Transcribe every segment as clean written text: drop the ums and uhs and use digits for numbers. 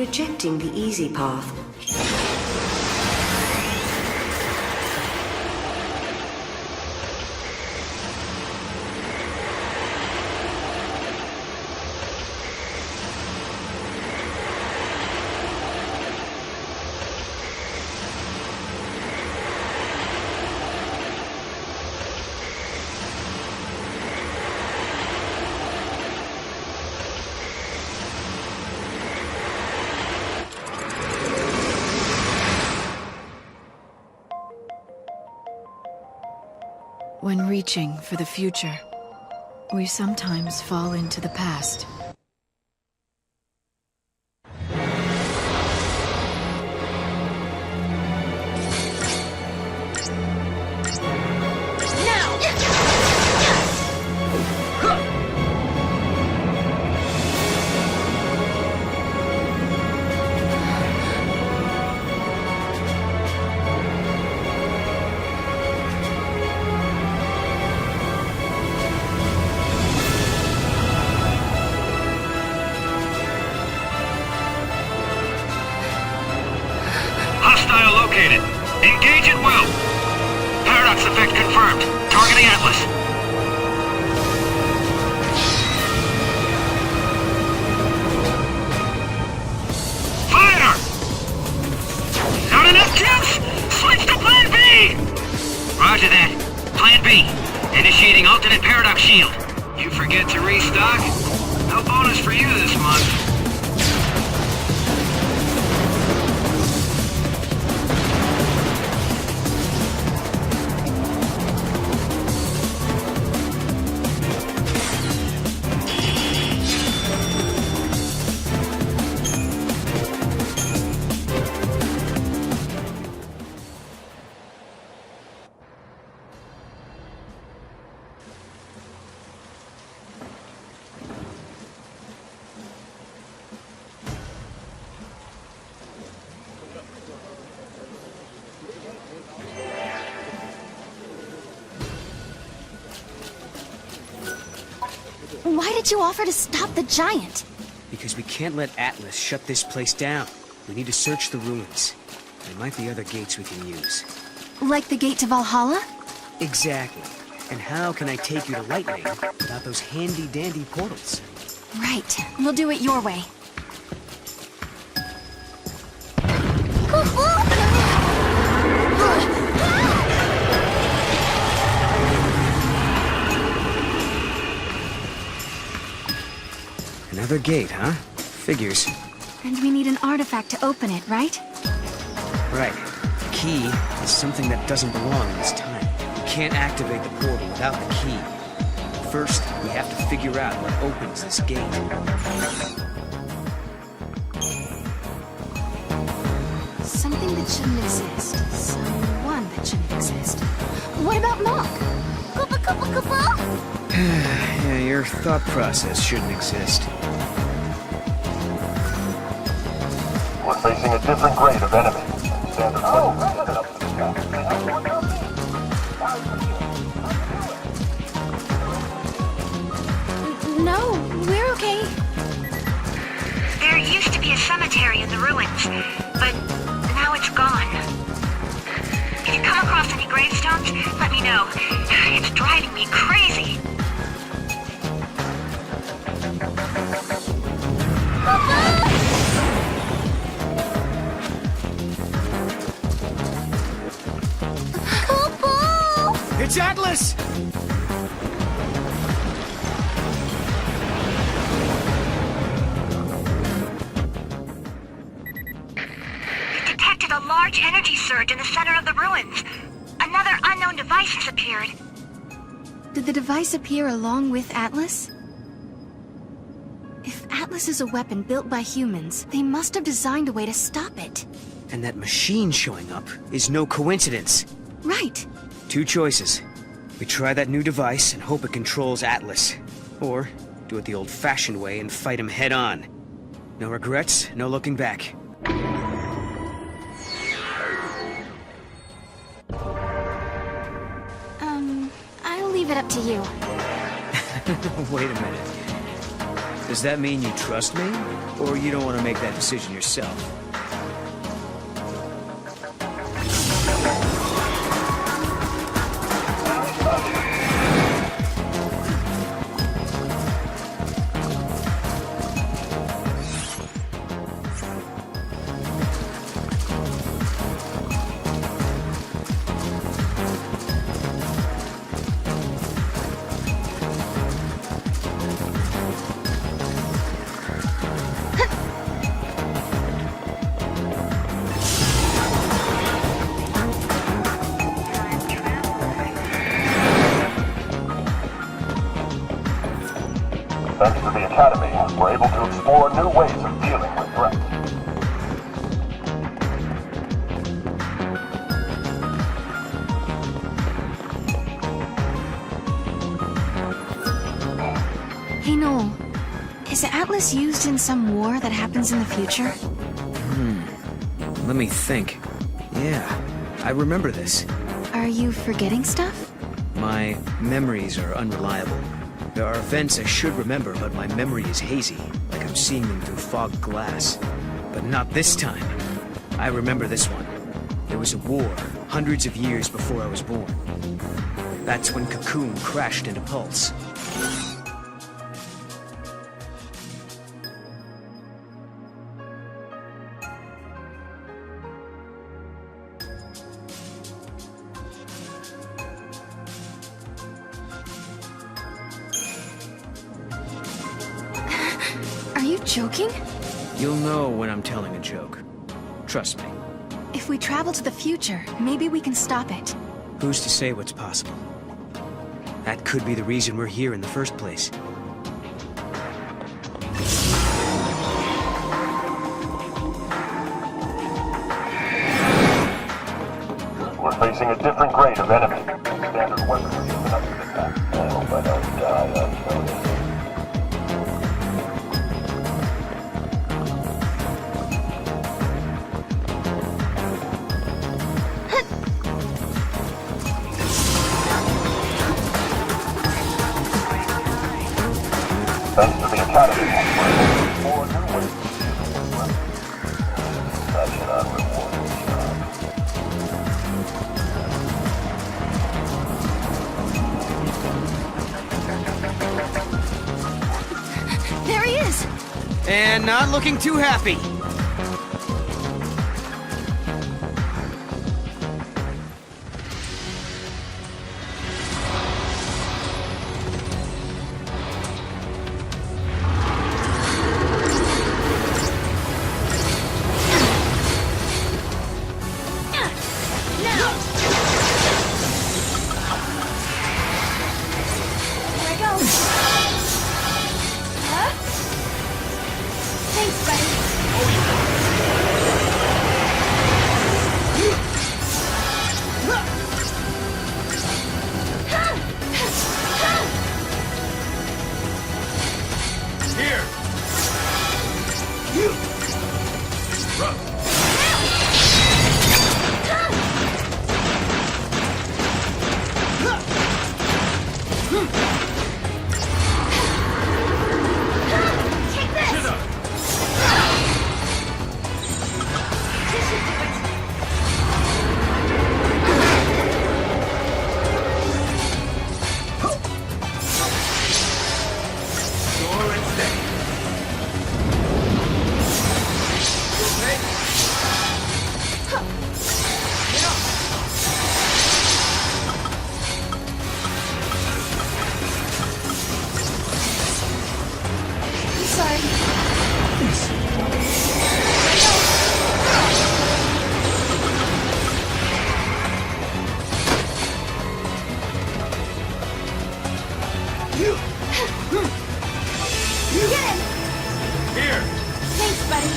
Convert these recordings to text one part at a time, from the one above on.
Rejecting the easy path. When reaching for the future, we sometimes fall into the past. Hostile located. Engage at will. Paradox effect confirmed. Targeting Atlas. Fire! Not enough juice! Switch to Plan B! Roger that. Plan B. Initiating alternate paradox shield. You forget to restock? No bonus for you this month. Why did you offer to stop the giant? Because we can't let Atlas shut this place down. We need to search the ruins. There might be other gates we can use. Like the gate to Valhalla? Exactly. And how can I take you to Lightning without those handy-dandy portals? Right. We'll do it your way. Another gate, huh? Figures. And we need an artifact to open it, right? Right. The key is something that doesn't belong in this time. We can't activate the portal without the key. First, we have to figure out what opens this gate. Something that shouldn't exist. Someone that shouldn't exist. What about Mock? Koopa Koopa Koopa? Yeah, your thought process shouldn't exist. We're facing a different grade of enemy. Standard No, we're okay. There used to be a cemetery in the ruins, but now it's gone. If you come across any gravestones, let me know. It's driving me crazy. It's Atlas! It detected a large energy surge in the center of the ruins. Another unknown device has appeared. Did the device appear along with Atlas? If Atlas is a weapon built by humans, they must have designed a way to stop it. And that machine showing up is no coincidence. Right. Two choices. We try that new device and hope it controls Atlas. Or do it the old-fashioned way and fight him head-on. No regrets, no looking back. I'll leave it up to you. Wait a minute. Does that mean you trust me? Or you don't want to make that decision yourself? Thanks to the Academy, we're able to explore new ways of dealing with threats. Hey, Noel. Is Atlas used in some war that happens in the future? Let me think. Yeah, I remember this. Are you forgetting stuff? My memories are unreliable. There are events I should remember, but my memory is hazy, like I'm seeing them through fogged glass. But not this time. I remember this one. There was a war, hundreds of years before I was born. That's when Cocoon crashed into Pulse. Are you joking? You'll know when I'm telling a joke. Trust me. If we travel to the future, maybe we can stop it. Who's to say what's possible? That could be the reason we're here in the first place. We're facing a different grade of enemy. Standard weaponry is enough to attack. I hope I don't die unnoticed. Thanks to the Academy, we're able to explore new ways of dealing with threats. Such an unrewarding job. There he is! And not looking too happy. Thanks, buddy. Take this! This should do it. I'm sorry. Get him! Here! Thanks, buddy.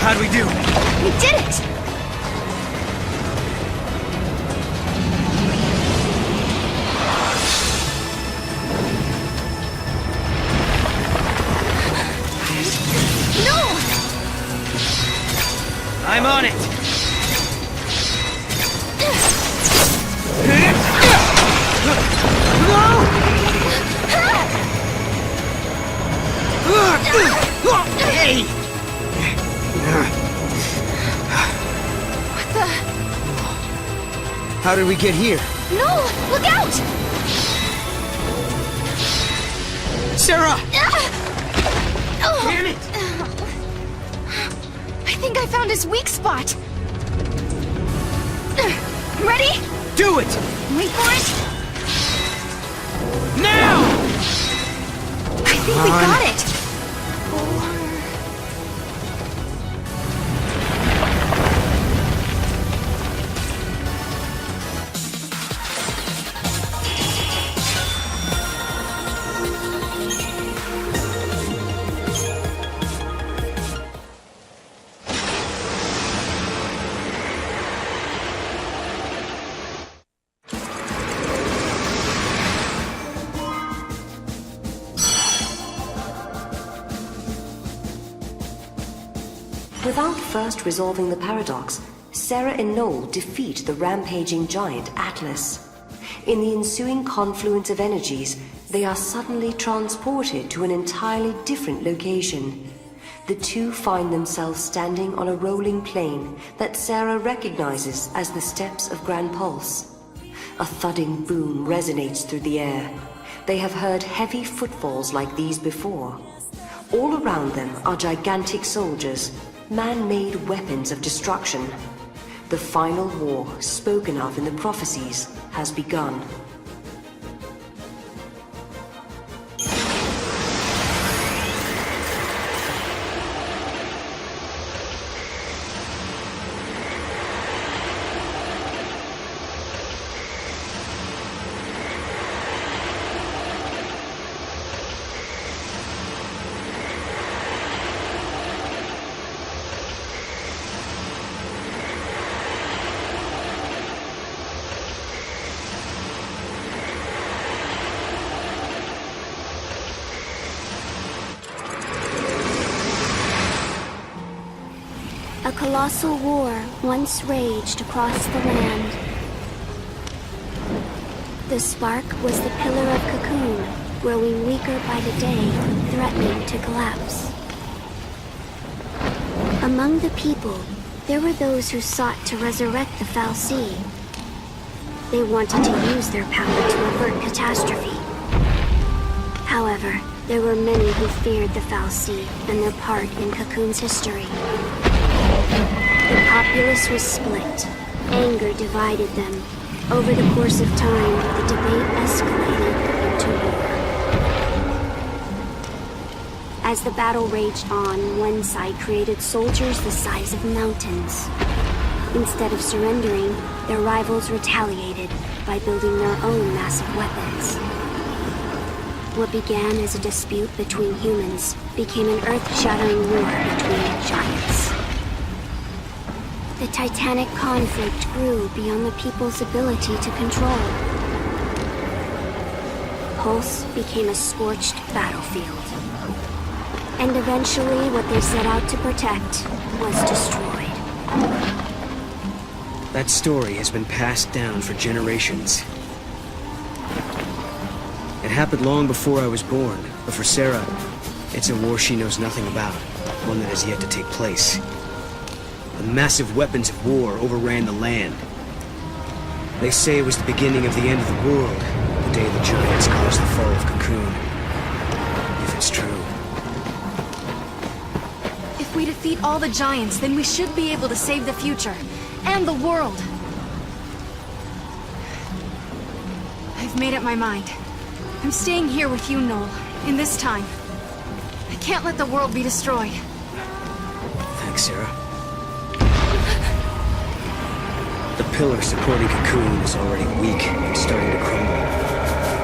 How'd we do? We did it! No! I'm on it! Hey! What the? How did we get here? No! Look out! Sarah! Oh. Damn it! I think I found his weak spot. Ready? Do it! Wait for it. Now! I think we got it. Without first resolving the paradox, Sarah and Noel defeat the rampaging giant Atlas. In the ensuing confluence of energies, they are suddenly transported to an entirely different location. The two find themselves standing on a rolling plain that Sarah recognizes as the steps of Grand Pulse. A thudding boom resonates through the air. They have heard heavy footfalls like these before. All around them are gigantic soldiers, man-made weapons of destruction. The final war, spoken of in the prophecies, has begun. A colossal war once raged across the land. The spark was the pillar of Cocoon, growing weaker by the day, threatening to collapse. Among the people, there were those who sought to resurrect the fal'Cie. They wanted to use their power to avert catastrophe. However, there were many who feared the fal'Cie and their part in Cocoon's history. The populace was split. Anger divided them. Over the course of time, the debate escalated into war. As the battle raged on, one side created soldiers the size of mountains. Instead of surrendering, their rivals retaliated by building their own massive weapons. What began as a dispute between humans became an earth-shattering war between giants. The titanic conflict grew beyond the people's ability to control. Pulse became a scorched battlefield. And eventually, what they set out to protect was destroyed. That story has been passed down for generations. It happened long before I was born, but for Sarah, it's a war she knows nothing about, one that has yet to take place. The massive weapons of war overran the land. They say it was the beginning of the end of the world, the day the giants caused the fall of Cocoon. If it's true. If we defeat all the giants, then we should be able to save the future. And the world. I've made up my mind. I'm staying here with you, Noel, in this time. I can't let the world be destroyed. Thanks, Sarah. The pillar supporting Cocoon is already weak and starting to crumble.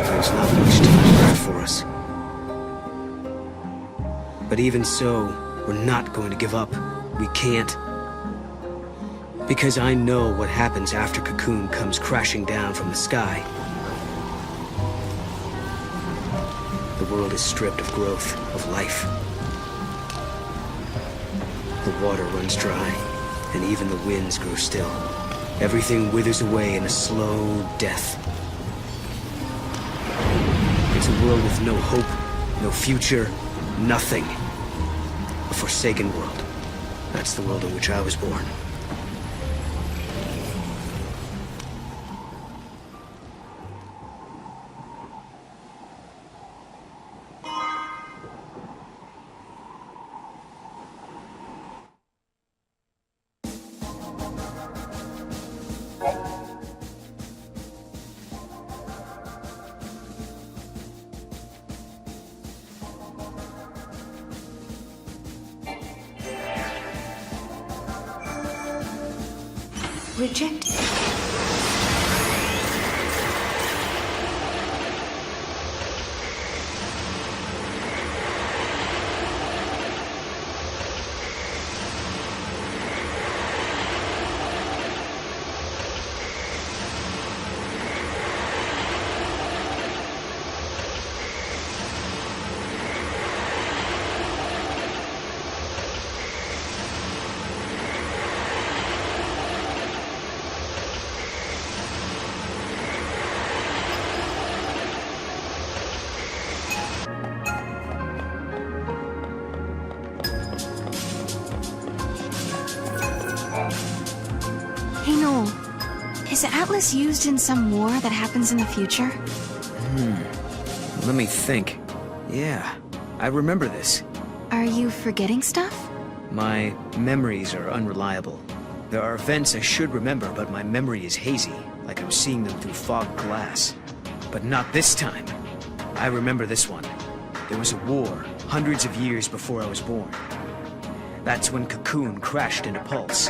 There's not much time left for us. But even so, we're not going to give up. We can't. Because I know what happens after Cocoon comes crashing down from the sky. The world is stripped of growth, of life. The water runs dry, and even the winds grow still. Everything withers away in a slow death. It's a world with no hope, no future, nothing. A forsaken world. That's the world in which I was born. Rejected. Hey, Noel. Is Atlas used in some war that happens in the future? Let me think. Yeah, I remember this. Are you forgetting stuff? My memories are unreliable. There are events I should remember, but my memory is hazy, like I'm seeing them through fogged glass. But not this time. I remember this one. There was a war, hundreds of years before I was born. That's when Cocoon crashed into Pulse.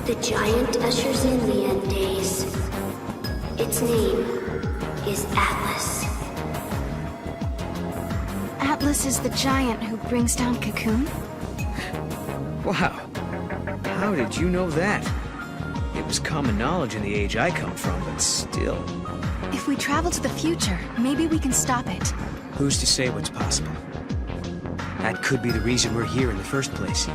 The giant ushers in the end days. Its name is Atlas. Atlas is the giant who brings down Cocoon? Wow. How did you know that? It was common knowledge in the age I come from, but still. If we travel to the future, maybe we can stop it. Who's to say what's possible? That could be the reason we're here in the first place.